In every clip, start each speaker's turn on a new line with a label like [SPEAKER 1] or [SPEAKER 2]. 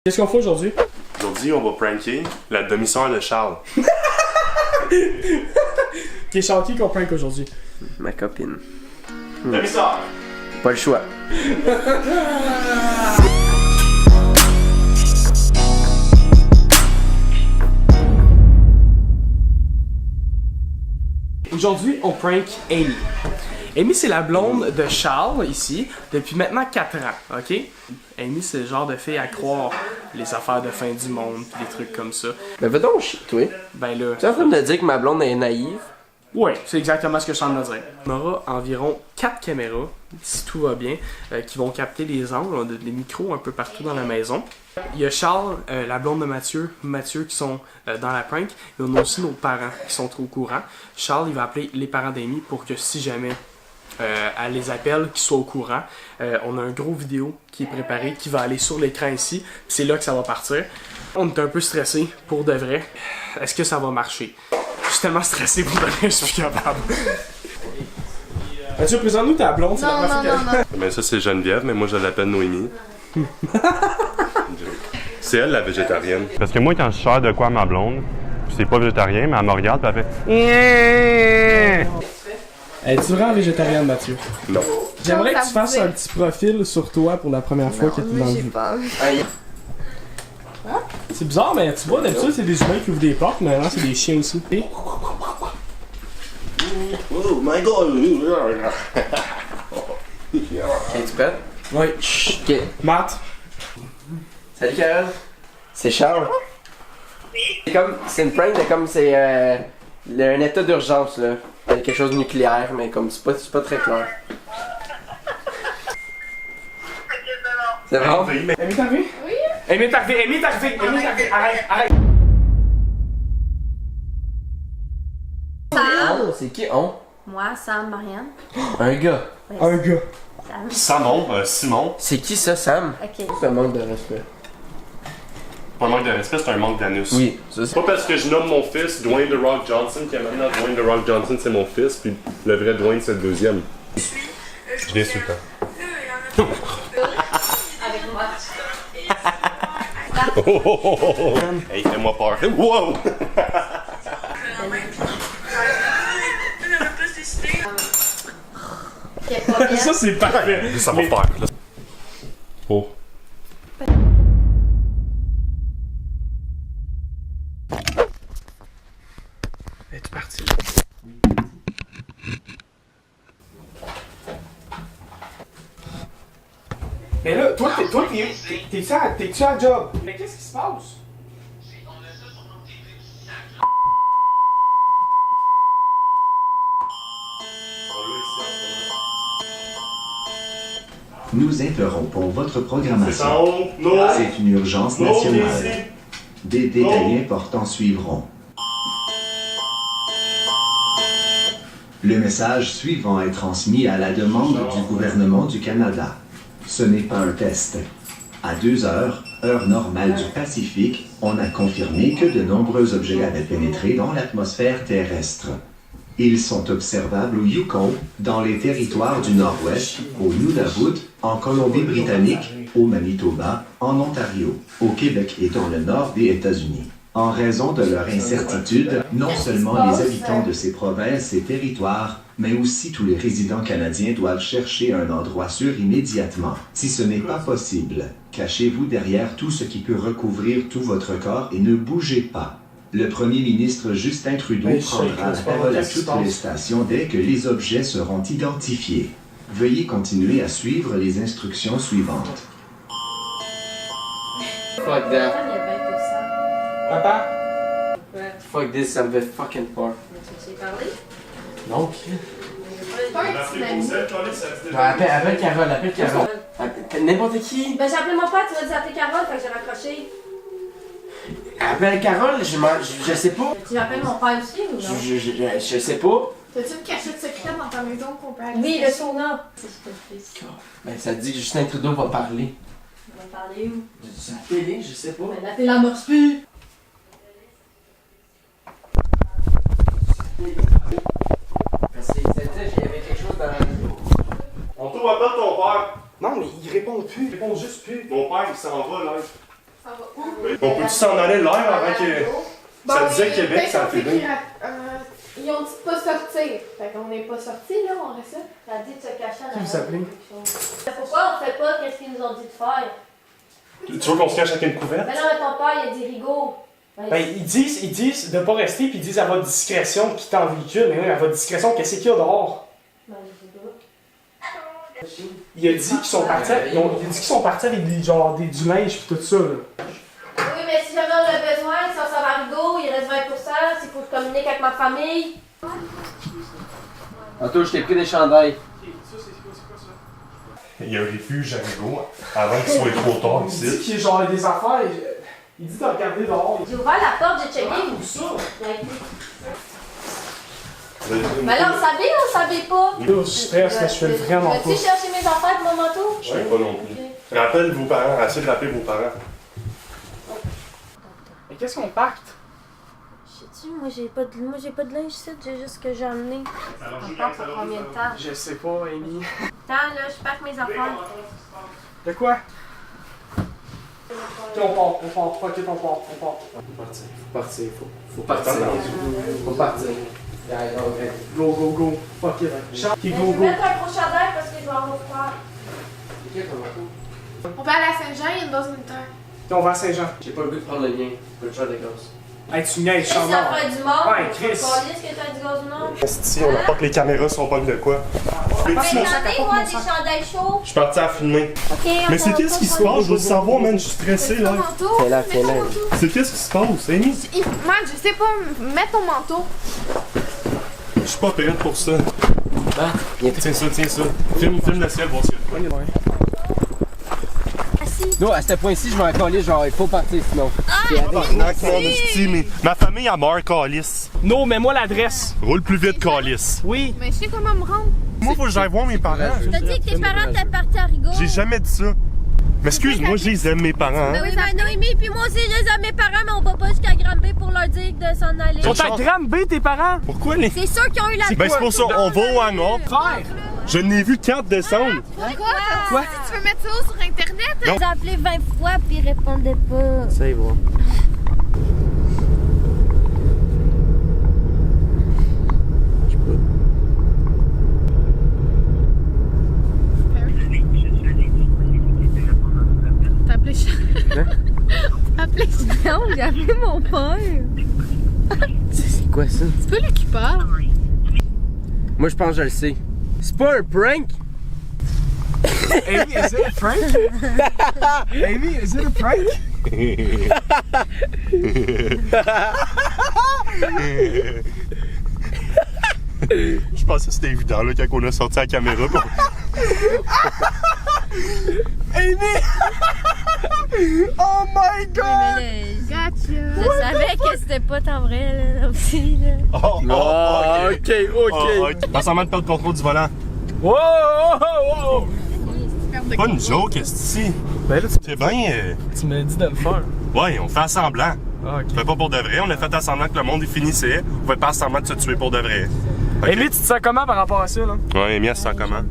[SPEAKER 1] Qu'est-ce qu'on fait aujourd'hui?
[SPEAKER 2] Aujourd'hui, on va pranker la demi-sœur de Charles.
[SPEAKER 1] Qui Charles qui qu'on prank aujourd'hui?
[SPEAKER 3] Ma copine.
[SPEAKER 2] Demi-sœur!
[SPEAKER 3] Pas le choix.
[SPEAKER 1] Aujourd'hui, on prank Amy. Amy, c'est la blonde de Charles, ici, depuis maintenant 4 ans, ok? Amy, c'est le genre de fille à croire les affaires de fin du monde, pis des trucs comme ça.
[SPEAKER 3] Mais va donc chier, toi.
[SPEAKER 1] Ben là...
[SPEAKER 3] Tu es en train de me dire que ma blonde est naïve?
[SPEAKER 1] Ouais, c'est exactement ce que je suis en train de dire. On aura environ 4 caméras, si tout va bien, qui vont capter les angles. On a des micros un peu partout dans la maison. Il y a Charles, la blonde de Mathieu qui sont dans la prank. Et on a aussi nos parents qui sont au courant. Charles, il va appeler les parents d'Amy pour que si jamais elle les appelle, qu'ils soient au courant. On a un gros vidéo qui est préparé, qui va aller sur l'écran ici. C'est là que ça va partir. On est un peu stressé pour de vrai. Est-ce que ça va marcher? Je suis tellement stressé pour de vrai, je suis capable. Mathieu, présente-nous ta blonde, c'est la première fois qu'elle...
[SPEAKER 2] Ben ça, c'est Geneviève, mais moi, je l'appelle Noémie. C'est elle, la végétarienne.
[SPEAKER 4] Parce que moi, quand je sers de quoi à ma blonde, c'est pas végétarien, mais elle me regarde et elle fait...
[SPEAKER 1] Es-tu vraiment végétarienne, Mathieu?
[SPEAKER 2] Non.
[SPEAKER 1] J'aimerais que tu fasses un petit profil sur toi pour la première fois que tu es dans le jeu. C'est bizarre, mais tu vois, d'habitude, c'est des humains qui ouvrent des portes, mais maintenant, c'est des chiens aussi. Et...
[SPEAKER 2] Oh my god!
[SPEAKER 3] Ok, tu prêtes?
[SPEAKER 1] Oui.
[SPEAKER 3] Ok.
[SPEAKER 1] Matt.
[SPEAKER 3] Salut Carole. C'est Charles. C'est une prank de comme c'est un état d'urgence là. Il y a quelque chose de nucléaire, mais comme c'est pas très clair. C'est bon?
[SPEAKER 1] Amy est arrivée? Oui. Amy est arrivée, arrête.
[SPEAKER 3] Oh, c'est qui on?
[SPEAKER 5] Moi, Sam, Marianne.
[SPEAKER 3] Un gars.
[SPEAKER 1] Un gars.
[SPEAKER 5] Sam.
[SPEAKER 2] Simon.
[SPEAKER 3] C'est qui ça, Sam?
[SPEAKER 5] Ok.
[SPEAKER 3] C'est un manque de respect.
[SPEAKER 2] Pas un manque de respect, c'est un manque d'anus.
[SPEAKER 3] Oui, ça
[SPEAKER 2] C'est pas parce que je nomme mon fils Dwayne The Rock Johnson que maintenant Dwayne The Rock Johnson c'est mon fils, puis le vrai Dwayne c'est le deuxième. Je l'ai su quand.
[SPEAKER 5] Avec moi.
[SPEAKER 2] Hey, fais-moi peur. Wow!
[SPEAKER 5] Ok, pas bien.
[SPEAKER 1] Ça, c'est parfait.
[SPEAKER 2] Ça va faire, là. Oh.
[SPEAKER 1] Es-tu parti? Mais là, toi, t'es-tu à job? Mais qu'est-ce qui se passe?
[SPEAKER 6] Nous interrompons votre programmation.
[SPEAKER 2] C'est en haut. Non.
[SPEAKER 6] C'est une urgence
[SPEAKER 2] Non,
[SPEAKER 6] nationale.
[SPEAKER 2] ici.
[SPEAKER 6] Des détails importants suivront. Le message suivant est transmis à la demande du gouvernement du Canada. Ce n'est pas un test. À 2 heures, heure normale du Pacifique, on a confirmé que de nombreux objets avaient pénétré dans l'atmosphère terrestre. Ils sont observables au Yukon, dans les territoires du Nord-Ouest, au Nunavut, en Colombie-Britannique, au Manitoba, en Ontario, au Québec et dans le nord des États-Unis. En raison de leur incertitude, non seulement les habitants de ces provinces et territoires, mais aussi tous les résidents canadiens doivent chercher un endroit sûr immédiatement. Si ce n'est pas possible, cachez-vous derrière tout ce qui peut recouvrir tout votre corps et ne bougez pas. Le premier ministre Justin Trudeau prendra la parole à toutes les stations dès que les objets seront identifiés. Veuillez continuer à suivre les instructions suivantes.
[SPEAKER 3] Fuck
[SPEAKER 5] Il y
[SPEAKER 3] that.
[SPEAKER 5] a bien pour ça.
[SPEAKER 1] Papa?
[SPEAKER 5] Ouais.
[SPEAKER 3] Fuck this, ça me fait fucking peur.
[SPEAKER 5] Mais tu sais parler?
[SPEAKER 3] Donc.
[SPEAKER 5] Pas un petit ami.
[SPEAKER 3] Appelle Carole, appelle Carole. N'importe qui.
[SPEAKER 5] Ben, j'ai appelé mon père, tu m'as dit d'appeler Carole, fait que j'ai raccroché.
[SPEAKER 3] Appelle Carole, je sais pas.
[SPEAKER 5] Tu appelles mon père aussi ou non?
[SPEAKER 3] Je sais pas.
[SPEAKER 7] T'as-tu une cachette secrète dans ta maison qu'on peut aller?
[SPEAKER 5] Oui, le sauna. C'est ce que je fais.
[SPEAKER 3] Ben, ça dit que Justin Trudeau va parler.
[SPEAKER 5] On va parler où?
[SPEAKER 3] C'est la télé, je sais pas.
[SPEAKER 5] Ben, la télé amorce plus.
[SPEAKER 3] Parce que ça dit qu'il y avait quelque chose dans la radio.
[SPEAKER 2] On trouve appelle ton père.
[SPEAKER 1] Non, mais il répond plus. Il répond juste plus.
[SPEAKER 2] Mon père, il s'en va, là.
[SPEAKER 7] Ça va
[SPEAKER 2] On peut-tu s'en aller l'air avant que. Ça disait Québec, ça a fait bien.
[SPEAKER 7] Ils ont dit de pas sortir. Fait qu'on n'est pas sortis, là, on reste là.
[SPEAKER 5] Ça a dit de se cacher à
[SPEAKER 1] Qui vous appelez?
[SPEAKER 5] Pourquoi on fait pas qu'est-ce qu'ils nous ont dit de faire?
[SPEAKER 2] Tu veux qu'on se cache avec une couverte?
[SPEAKER 5] Mais non, mais ton père, il a dit Rigaud.
[SPEAKER 1] Ben, ils disent de pas rester, puis ils disent à votre discrétion de quitter en véhicule. Mais oui, à votre discrétion, qu'est-ce qu'il y a dehors?
[SPEAKER 5] Ben, je sais pas.
[SPEAKER 1] Il a dit qu'ils sont partis, il a dit qu'ils sont partis avec du linge pis tout ça, là.
[SPEAKER 5] Oui, mais si jamais on a besoin, si on s'en va à Rigaud, il reste 20%, s'il faut que je communique avec ma famille.
[SPEAKER 3] Tantôt, je t'ai pris des chandails.
[SPEAKER 2] Il y a un refuge à Rigaud avant qu'il soit trop tard
[SPEAKER 1] Il dit
[SPEAKER 2] ici.
[SPEAKER 1] qu'il y a genre des affaires, il dit de regarder dehors.
[SPEAKER 5] J'ai ouvert la porte, j'ai checké.
[SPEAKER 1] Où ça?
[SPEAKER 5] Il a été. Mais là, on s'habille ou on s'habille pas?
[SPEAKER 1] Là, je stresse, mais je fais vraiment
[SPEAKER 5] Veux-tu
[SPEAKER 1] pas.
[SPEAKER 5] chercher mes affaires pour mon manteau?
[SPEAKER 2] Je sais pas non plus. Rappelle vos parents, essayez de rappeler vos parents.
[SPEAKER 1] Mais qu'est-ce qu'on pacte?
[SPEAKER 5] Sais-tu, moi j'ai pas de linge ici, j'ai juste ce que j'ai amené. On part pour combien de temps?
[SPEAKER 1] Je sais pas, Amy.
[SPEAKER 5] Attends, là, je pack mes affaires.
[SPEAKER 1] De quoi? Ok, on part, fuck it, on part. Faut partir.
[SPEAKER 3] Faut partir. Faut partir.
[SPEAKER 1] Go. Fuck it. Charles,
[SPEAKER 5] Mais
[SPEAKER 1] go,
[SPEAKER 5] je vais
[SPEAKER 1] go.
[SPEAKER 5] mettre un gros chandail parce que je vais avoir froid.
[SPEAKER 7] On peut aller à Saint-Jean, il y a une base militaire.
[SPEAKER 1] Puis on va à Saint-Jean.
[SPEAKER 3] J'ai pas le goût de prendre le mien. Je peux le faire de gosse.
[SPEAKER 1] Hey, tu niaises,
[SPEAKER 5] Chris, ça
[SPEAKER 1] Charles.
[SPEAKER 5] fait du monde.
[SPEAKER 1] Ouais, Chris.
[SPEAKER 5] Calisse que t'as du gaz ou non?
[SPEAKER 2] Si on n'a pas que les caméras sont pas de quoi.
[SPEAKER 5] Mais j'en ai, moi, des chandails chauds.
[SPEAKER 2] Je suis parti à filmer.
[SPEAKER 5] Ok,
[SPEAKER 2] Mais c'est qu'est-ce qui se passe? Je veux savoir, man, je suis stressé là.
[SPEAKER 7] Manteau.
[SPEAKER 3] Fais-la.
[SPEAKER 2] C'est qu'est-ce qui se passe, Amy?
[SPEAKER 7] Man, je sais pas, mets ton manteau.
[SPEAKER 2] Je suis pas prête pour ça.
[SPEAKER 3] Viens,
[SPEAKER 2] Tiens ça. Filme le ciel, voir si il y a de quoi.
[SPEAKER 3] Non, à ce point-ci, je vais en coller, genre, il faut partir sinon.
[SPEAKER 2] Mais ma famille a mort, Calice.
[SPEAKER 1] Non, mets-moi l'adresse.
[SPEAKER 2] Roule plus vite, Calice.
[SPEAKER 1] Oui.
[SPEAKER 7] Mais je sais comment me rendre.
[SPEAKER 2] Moi, faut que j'aille voir mes parents.
[SPEAKER 5] T'as dit que tes parents étaient partis à Rigaud.
[SPEAKER 2] J'ai jamais dit ça. Mais excuse-moi, je les aime, mes parents.
[SPEAKER 5] Ben oui, ben Noémie, puis moi aussi, je les aime mes parents, mais on va pas jusqu'à Granby pour leur dire de s'en aller.
[SPEAKER 1] Ils sont à Granby, tes parents?
[SPEAKER 2] Pourquoi les.
[SPEAKER 5] C'est sûr qu'ils ont eu la
[SPEAKER 2] Ben, c'est pour ça, on va au hangar.
[SPEAKER 1] Frère!
[SPEAKER 2] Je n'ai vu 4 décembre.
[SPEAKER 7] Quoi? Si tu veux mettre ça sur Internet?
[SPEAKER 5] Ils ont appelé 20 fois, puis ils répondaient pas.
[SPEAKER 3] Ça y va.
[SPEAKER 7] T'as appelé T'as appelé
[SPEAKER 5] Non, j'ai appelé mon père.
[SPEAKER 3] C'est quoi ça?
[SPEAKER 7] C'est pas lui qui parle.
[SPEAKER 3] Moi, je pense que je le sais. C'est pas un prank?
[SPEAKER 1] Amy, is it a prank? Amy, is it a prank?
[SPEAKER 2] Je pensais que c'était évident là, quand on a sorti la caméra.
[SPEAKER 1] Amy! Oh my god!
[SPEAKER 7] Gotcha.
[SPEAKER 5] Je savais que c'était pas tant vrai, là, aussi, là.
[SPEAKER 3] Ok.
[SPEAKER 2] Pas seulement de perdre le contrôle du volant.
[SPEAKER 1] Wow!
[SPEAKER 2] Pas une joke, est-ce
[SPEAKER 1] Ben là,
[SPEAKER 2] C'est bien.
[SPEAKER 1] tu m'as dit de le faire.
[SPEAKER 2] Ouais, on fait semblant.
[SPEAKER 1] Ah, ok.
[SPEAKER 2] On fait pas pour de vrai, on a fait semblant que le monde y finissait. On fait pas semblant de se tuer pour de vrai. Okay.
[SPEAKER 1] Amy, tu te sens comment par rapport à ça, là?
[SPEAKER 2] Ouais, Amy, elle se sent comment?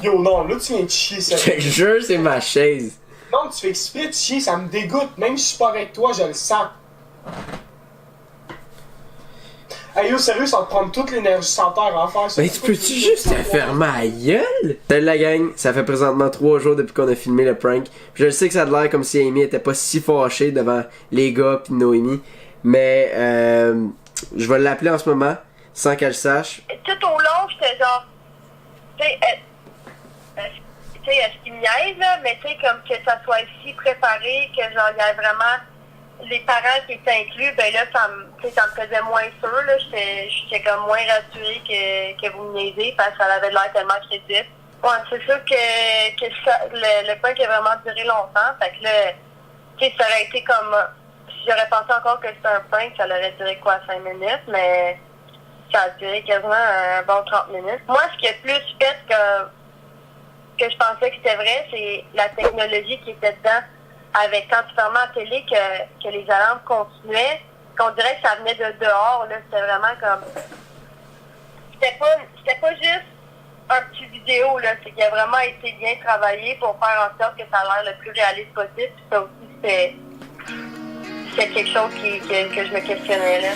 [SPEAKER 1] Yo, non, là, tu viens de chier, ça.
[SPEAKER 3] Je te jure, c'est ma chaise.
[SPEAKER 1] Non, tu fais exprès de chier, ça me dégoûte. Même si je suis pas avec toi, je le sens. Hey, yo, sérieux, ça va te prendre toute l'énergie sans terre à faire ça.
[SPEAKER 3] Mais tu peux-tu juste te fermer à gueule? Salut la gang, ça fait présentement 3 jours depuis qu'on a filmé le prank. Puis je sais que ça a l'air comme si Amy était pas si fâchée devant les gars pis Noémie. Mais je vais l'appeler en ce moment, sans qu'elle sache.
[SPEAKER 8] Tout au long, j'étais genre, tu sais, est-ce qu'il me niaise, là, mais tu sais, comme que ça soit ici préparé, que genre, il y a vraiment les parents qui étaient inclus, ben là, ça me faisait moins sûr, là, j'étais comme moins rassurée que vous me niaisez, parce que ça avait l'air tellement crédible. Ouais, c'est sûr que ça, le prank a vraiment duré longtemps, fait que là, tu sais, ça aurait été comme, si j'aurais pensé encore que c'était un prank, ça aurait duré quoi, 5 minutes, mais ça a duré quasiment un bon 30 minutes. Moi, ce qui a plus fait que je pensais que c'était vrai, c'est la technologie qui était dedans. Avec quand tu fermais la télé, que les alarmes continuaient, qu'on dirait que ça venait de dehors, là, c'était vraiment comme... C'était pas juste un petit vidéo, là. C'est qu'il a vraiment été bien travaillé pour faire en sorte que ça a l'air le plus réaliste possible. Puis ça aussi, c'est quelque chose que je me questionnais, là.